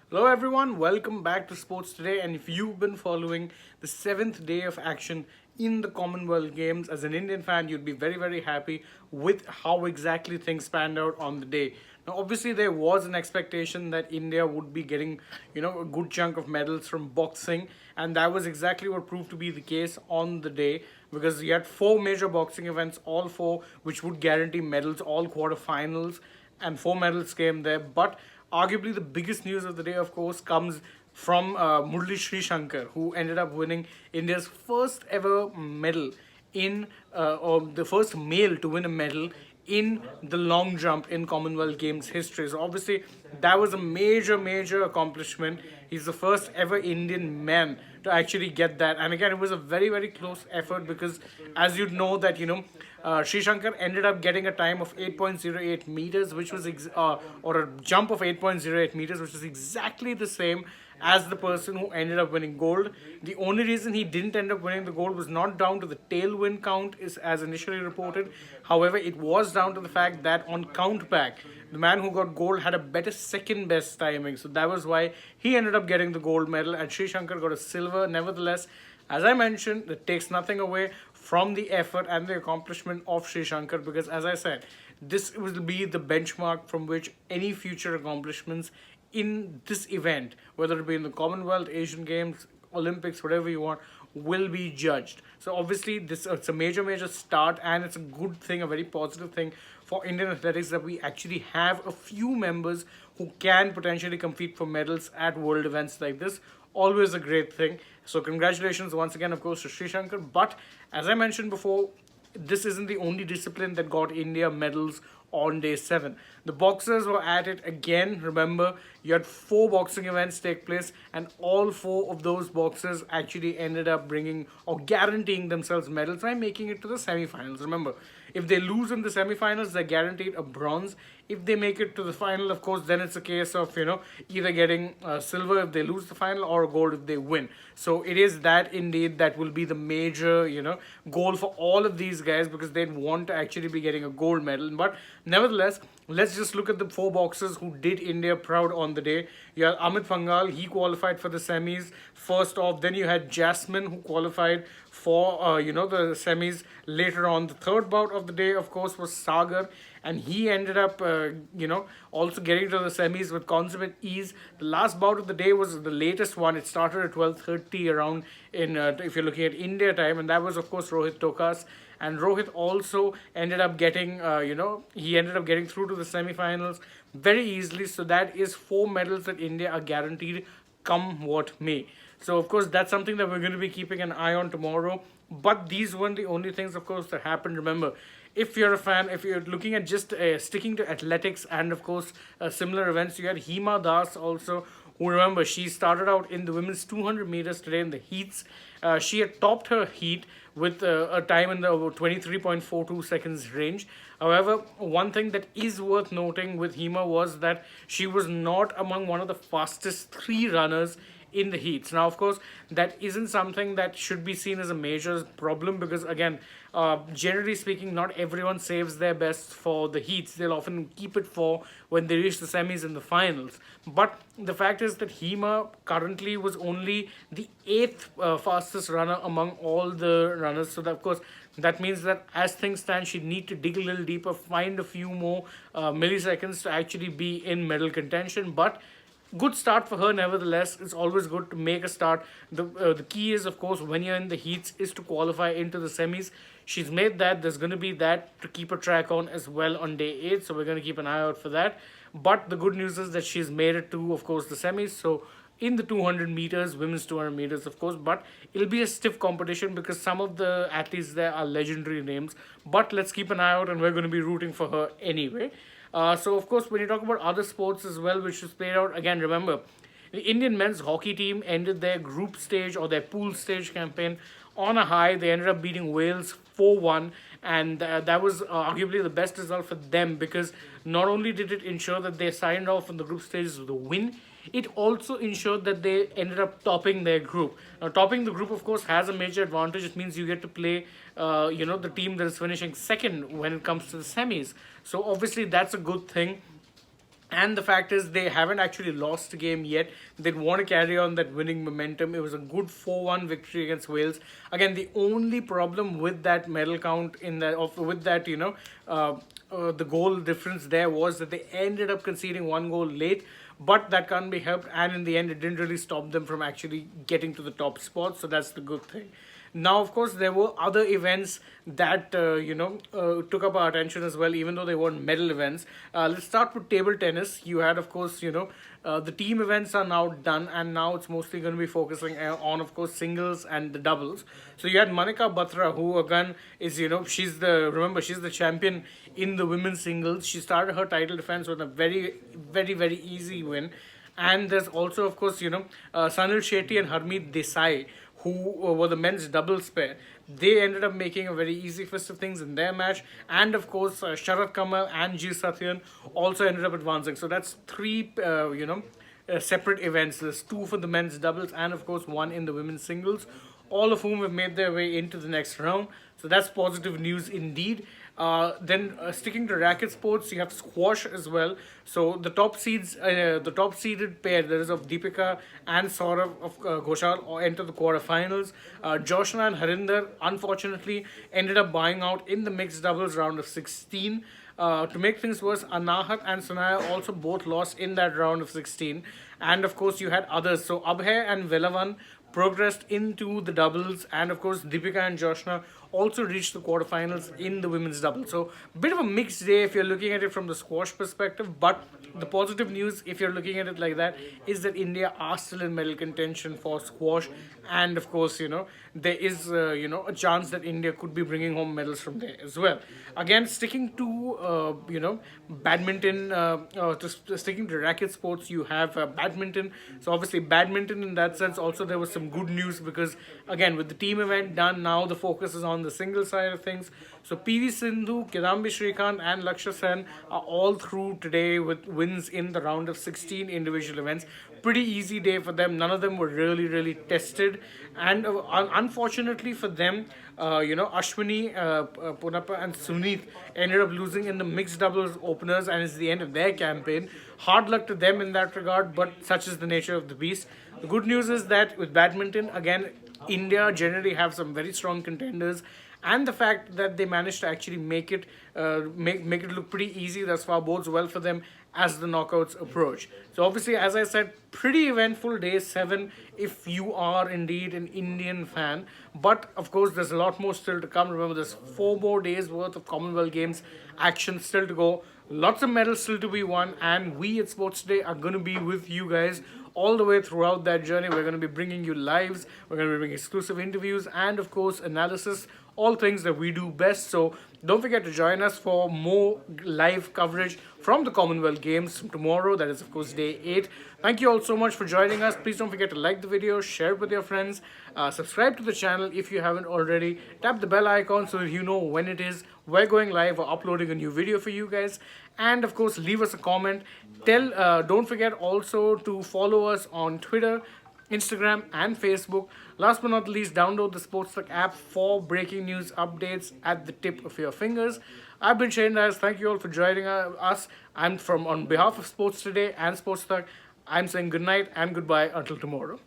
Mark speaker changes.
Speaker 1: Hello, everyone. Welcome back to Sports Today. And if you've been following the seventh day of action in the Commonwealth Games as an Indian fan, you'd be very, very happy with how exactly things panned out on the day. Now, obviously, there was an expectation that India would be getting, a good chunk of medals from boxing, and that was exactly what proved to be the case on the day because you had four major boxing events, all four which would guarantee medals, all quarterfinals, and four medals came there. But arguably, the biggest news of the day, of course, comes from Murli Sreeshankar, who ended up winning India's first ever medal or the first male to win a medal in the long jump in Commonwealth Games history. So obviously, that was a major, major accomplishment. He's the first ever Indian man to actually get that. And again, it was a very, very close effort because, as you know, that Sri Shankar ended up getting a time of 8.08 meters, which was or a jump of 8.08 meters, which is exactly the same as the person who ended up winning gold. The only reason he didn't end up winning the gold was not down to the tailwind count, is as initially reported. However, it was down to the fact that on count back, the man who got gold had a better second best timing. So that was why he ended up getting the gold medal, and Sri Shankar got a silver. Nevertheless, as I mentioned, it takes nothing away from the effort and the accomplishment of Sri Shankar because, as I said, this will be the benchmark from which any future accomplishments in this event, whether it be in the Commonwealth, Asian Games, Olympics, whatever you want, will be judged. So obviously, this it's a major, major start, and it's a good thing, a very positive thing for Indian athletics that we actually have a few members who can potentially compete for medals at world events like this. Always a great thing. So congratulations once again, of course, to Sri Shankar. But as I mentioned before, this isn't the only discipline that got India medals on day 7. The boxers were at it again. Remember, you had four boxing events take place, and all four of those boxers actually ended up bringing or guaranteeing themselves medals by making it to the semi-finals. Remember, if they lose in the semi-finals, they're guaranteed a bronze. If they make it to the final, of course, then it's a case of either getting silver if they lose the final or gold if they win. So it is that indeed that will be the major goal for all of these guys because they want to actually be getting a gold medal. But nevertheless, let's just look at the four boxers who did India proud on the day. You had Amit Fangal, he qualified for the semis first off. Then you had Jasmine, who qualified for the semis later on. The third bout of the day, of course, was Sagar, and he ended up also getting to the semis with consummate ease. The last bout of the day was the latest one. It started at 12:30 around in if you're looking at India time, and that was of course Rohit Tokas. And Rohit also ended up getting, he ended up getting through to the semi-finals very easily. So that is four medals that India are guaranteed come what may. So of course that's something that we're going to be keeping an eye on tomorrow. But these weren't the only things, of course, that happened. Remember, if you're a fan, if you're looking at just sticking to athletics and of course similar events, you had Hima Das also, who, remember, she started out in the women's 200 meters today in the heats. She had topped her heat with a time in the 23.42 seconds range. However, one thing that is worth noting with Hima was that she was not among one of the fastest three runners in the heats. Now, of course, that isn't something that should be seen as a major problem because, again, generally speaking, not everyone saves their best for the heats. They'll often keep it for when they reach the semis and the finals. But the fact is that Hema currently was only the eighth fastest runner among all the runners. So, that, of course, that means that as things stand, she'd need to dig a little deeper, find a few more milliseconds to actually be in medal contention. But good start for her nevertheless. It's always good to make a start. The key is, of course, when you're in the heats is to qualify into the semis. She's made that. There's going to be that to keep a track on as well on day 8, so we're going to keep an eye out for that. But the good news is that she's made it to, of course, the semis. So in the 200 meters, women's 200 meters, of course, but it'll be a stiff competition because some of the athletes there are legendary names. But let's keep an eye out, and we're going to be rooting for her anyway. So, of course, when you talk about other sports as well, which is played out, again, remember, the Indian men's hockey team ended their group stage or their pool stage campaign on a high. They ended up beating Wales 4-1, and that was arguably the best result for them because not only did it ensure that they signed off on the group stages with a win, it also ensured that they ended up topping their group. Now, topping the group, of course, has a major advantage. It means you get to play, the team that is finishing second when it comes to the semis. So, obviously, that's a good thing. And the fact is, they haven't actually lost the game yet. They want to carry on that winning momentum. It was a good 4-1 victory against Wales. Again, the only problem with that medal count in that, of with that, the goal difference there was that they ended up conceding one goal late. But that can't be helped, and in the end, it didn't really stop them from actually getting to the top spot. So that's the good thing. Now, of course, there were other events that took up our attention as well, even though they weren't medal events. Let's start with table tennis. You had, of course, the team events are now done, and now it's mostly going to be focusing on, of course, singles and the doubles. So you had Manika Batra, who again is, she's the champion in the women's singles. She started her title defense with a very, very, very easy win. And there's also, of course, Sanil Shetty and Harmeet Desai, who were the men's doubles pair. They ended up making a very easy fist of things in their match. And of course, Sharat Kamal and G. Satyan also ended up advancing. So that's three, separate events. There's two for the men's doubles and, of course, one in the women's singles, all of whom have made their way into the next round. So that's positive news indeed. Then sticking to racket sports, you have squash as well. So the top seeded pair, there is of Deepika and Saurav of Ghoshal enter the quarterfinals. Joshna and Harinder unfortunately ended up buying out in the mixed doubles round of 16. To make things worse, Anahat and Sanaya also both lost in that round of 16. And of course, you had others. So Abhay and Velavan progressed into the doubles, and of course Deepika and Joshna also reached the quarterfinals in the women's double. So bit of a mixed day if you're looking at it from the squash perspective, but the positive news, if you're looking at it like that, is that India are still in medal contention for squash, and of course there is a chance that India could be bringing home medals from there as well. Again, sticking to badminton, sticking to racket sports, you have badminton. So obviously badminton in that sense also there was some good news, because again with the team event done, now the focus is on the single side of things. So PV Sindhu, Kidambi Shrikant and Lakshya Sen are all through today with wins in the round of 16 individual events. Pretty easy day for them. None of them were really tested, and unfortunately for them, Ashwini, Punappa and Suneet ended up losing in the mixed doubles openers, and it's the end of their campaign. Hard luck to them in that regard, but such is the nature of the beast. The good news is that with badminton, again, India generally have some very strong contenders, and the fact that they managed to actually make it look pretty easy thus far bodes well for them as the knockouts approach. So obviously, as I said, pretty eventful day 7 if you are indeed an Indian fan. But of course, there's a lot more still to come. Remember, there's 4 more days worth of Commonwealth Games action still to go. Lots of medals still to be won, and we at Sports Today are going to be with you guys all the way throughout that journey. We're going to be bringing you lives, we're going to be bringing exclusive interviews, and of course analysis, all things that we do best. So don't forget to join us for more live coverage from the Commonwealth Games tomorrow. That is, of course, day 8. Thank you all so much for joining us. Please don't forget to like the video, share it with your friends, subscribe to the channel if you haven't already, tap the bell icon so that you know when it is we're going live or uploading a new video for you guys, and of course leave us a comment. Don't forget also to follow us on Twitter, Instagram and Facebook. Last but not least, download the SportsTalk app for breaking news updates at the tip of your fingers. I've been Shane Dias. Thank you all for joining us. On behalf of Sports Today and SportsTalk, I'm saying good night and goodbye until tomorrow.